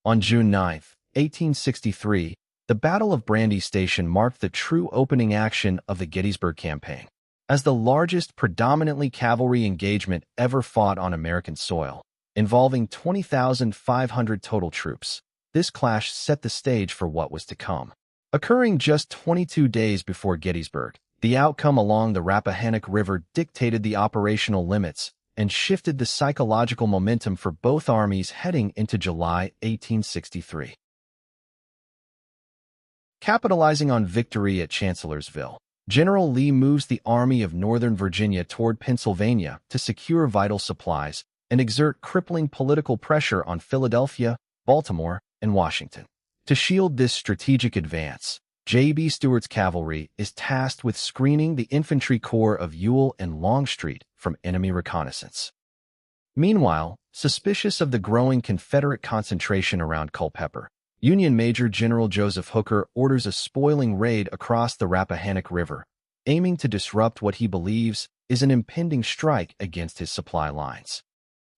On June 9, 1863, the Battle of Brandy Station marked the true opening action of the Gettysburg Campaign. As the largest predominantly cavalry engagement ever fought on American soil, involving 20,500 total troops, this clash set the stage for what was to come. Occurring just 22 days before Gettysburg, the outcome along the Rappahannock River dictated the operational limits and shifted the psychological momentum for both armies heading into July 1863. Capitalizing on victory at Chancellorsville, General Lee moves the Army of Northern Virginia toward Pennsylvania to secure vital supplies and exert crippling political pressure on Philadelphia, Baltimore, and Washington. To shield this strategic advance, J.E.B. Stuart's cavalry is tasked with screening the infantry corps of Ewell and Longstreet from enemy reconnaissance. Meanwhile, suspicious of the growing Confederate concentration around Culpeper, Union Major General Joseph Hooker orders a spoiling raid across the Rappahannock River, aiming to disrupt what he believes is an impending strike against his supply lines.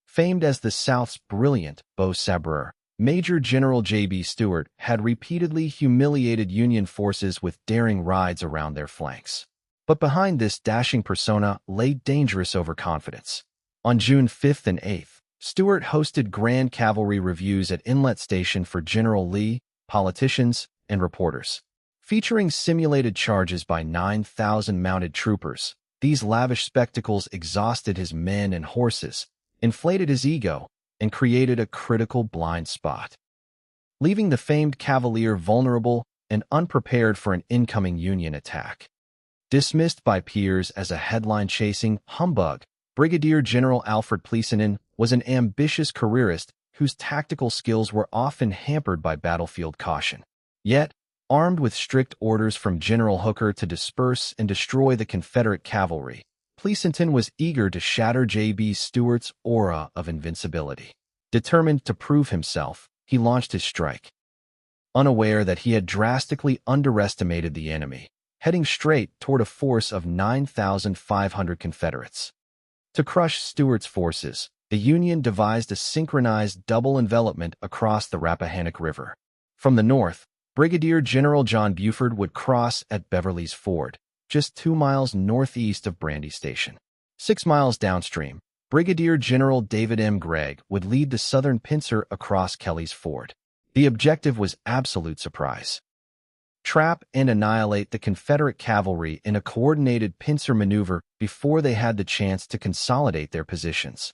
Famed as the South's brilliant beau sabreur, Major General J.B. Stuart had repeatedly humiliated Union forces with daring rides around their flanks. But behind this dashing persona lay dangerous overconfidence. On June 5th and 8th, Stuart hosted grand cavalry reviews at Inlet Station for General Lee, politicians, and reporters. Featuring simulated charges by 9,000 mounted troopers, these lavish spectacles exhausted his men and horses, inflated his ego, and created a critical blind spot, leaving the famed Cavalier vulnerable and unprepared for an incoming Union attack. Dismissed by peers as a headline-chasing humbug, Brigadier General Alfred Pleasonton was an ambitious careerist whose tactical skills were often hampered by battlefield caution. Yet, armed with strict orders from General Hooker to disperse and destroy the Confederate cavalry, Pleasonton was eager to shatter J.B. Stuart's aura of invincibility. Determined to prove himself, he launched his strike, unaware that he had drastically underestimated the enemy, heading straight toward a force of 9,500 Confederates. To crush Stuart's forces, the Union devised a synchronized double envelopment across the Rappahannock River. From the north, Brigadier General John Buford would cross at Beverly's Ford, just 2 miles northeast of Brandy Station. 6 miles downstream, Brigadier General David M. Gregg would lead the southern pincer across Kelly's Ford. The objective was absolute surprise. Trap and annihilate the Confederate cavalry in a coordinated pincer maneuver before they had the chance to consolidate their positions.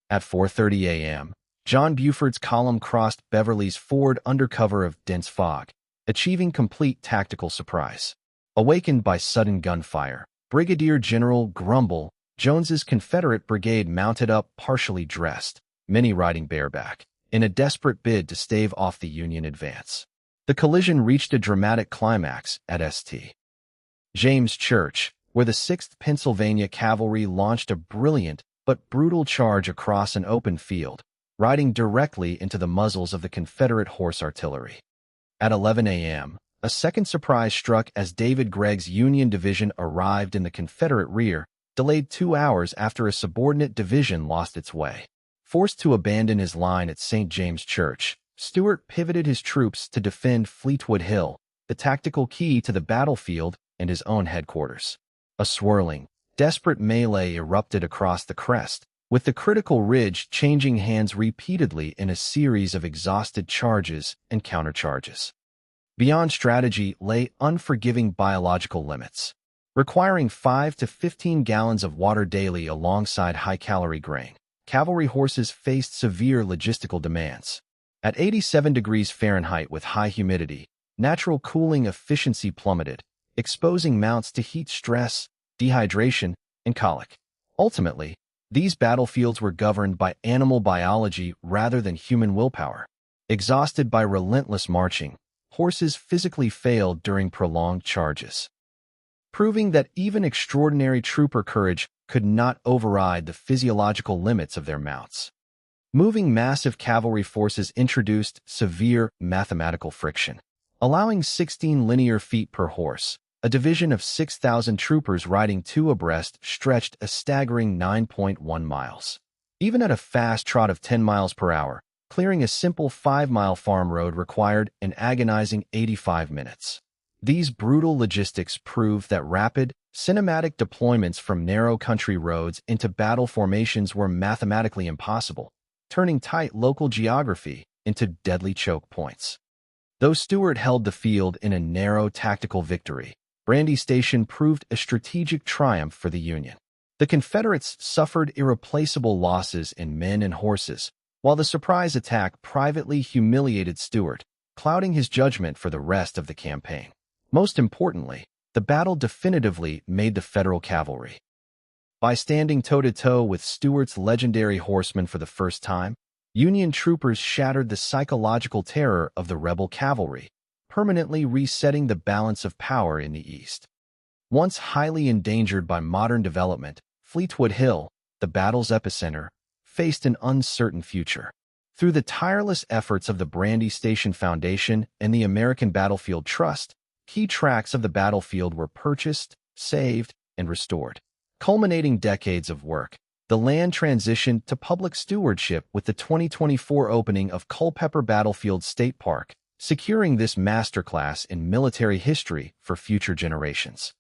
At 4:30 a.m., John Buford's column crossed Beverly's Ford under cover of dense fog, achieving complete tactical surprise. Awakened by sudden gunfire, Brigadier General Grumble Jones's Confederate brigade mounted up partially dressed, many riding bareback, in a desperate bid to stave off the Union advance. The collision reached a dramatic climax at St. James Church, where the 6th Pennsylvania Cavalry launched a brilliant but brutal charge across an open field, riding directly into the muzzles of the Confederate horse artillery. At 11 a.m., a second surprise struck as David Gregg's Union division arrived in the Confederate rear, delayed 2 hours after a subordinate division lost its way. Forced to abandon his line at St. James Church, Stuart pivoted his troops to defend Fleetwood Hill, the tactical key to the battlefield and his own headquarters. A swirling, desperate melee erupted across the crest, with the critical ridge changing hands repeatedly in a series of exhausted charges and countercharges. Beyond strategy lay unforgiving biological limits. Requiring 5 to 15 gallons of water daily alongside high-calorie grain, cavalry horses faced severe logistical demands. At 87 degrees Fahrenheit with high humidity, natural cooling efficiency plummeted, exposing mounts to heat stress, dehydration, and colic. Ultimately, these battlefields were governed by animal biology rather than human willpower. Exhausted by relentless marching, horses physically failed during prolonged charges, proving that even extraordinary trooper courage could not override the physiological limits of their mounts. Moving massive cavalry forces introduced severe mathematical friction, allowing 16 linear feet per horse. A division of 6,000 troopers riding 2 abreast stretched a staggering 9.1 miles. Even at a fast trot of 10 miles per hour, clearing a simple 5-mile farm road required an agonizing 85 minutes. These brutal logistics prove that rapid, cinematic deployments from narrow country roads into battle formations were mathematically impossible, turning tight local geography into deadly choke points. Though Stuart held the field in a narrow tactical victory, Brandy Station proved a strategic triumph for the Union. The Confederates suffered irreplaceable losses in men and horses, while the surprise attack privately humiliated Stuart, clouding his judgment for the rest of the campaign. Most importantly, the battle definitively made the Federal cavalry. By standing toe-to-toe with Stuart's legendary horsemen for the first time, Union troopers shattered the psychological terror of the rebel cavalry, permanently resetting the balance of power in the East. Once highly endangered by modern development, Fleetwood Hill, the battle's epicenter, faced an uncertain future. Through the tireless efforts of the Brandy Station Foundation and the American Battlefield Trust, key tracts of the battlefield were purchased, saved, and restored. Culminating decades of work, the land transitioned to public stewardship with the 2024 opening of Culpeper Battlefield State Park, securing this masterclass in military history for future generations.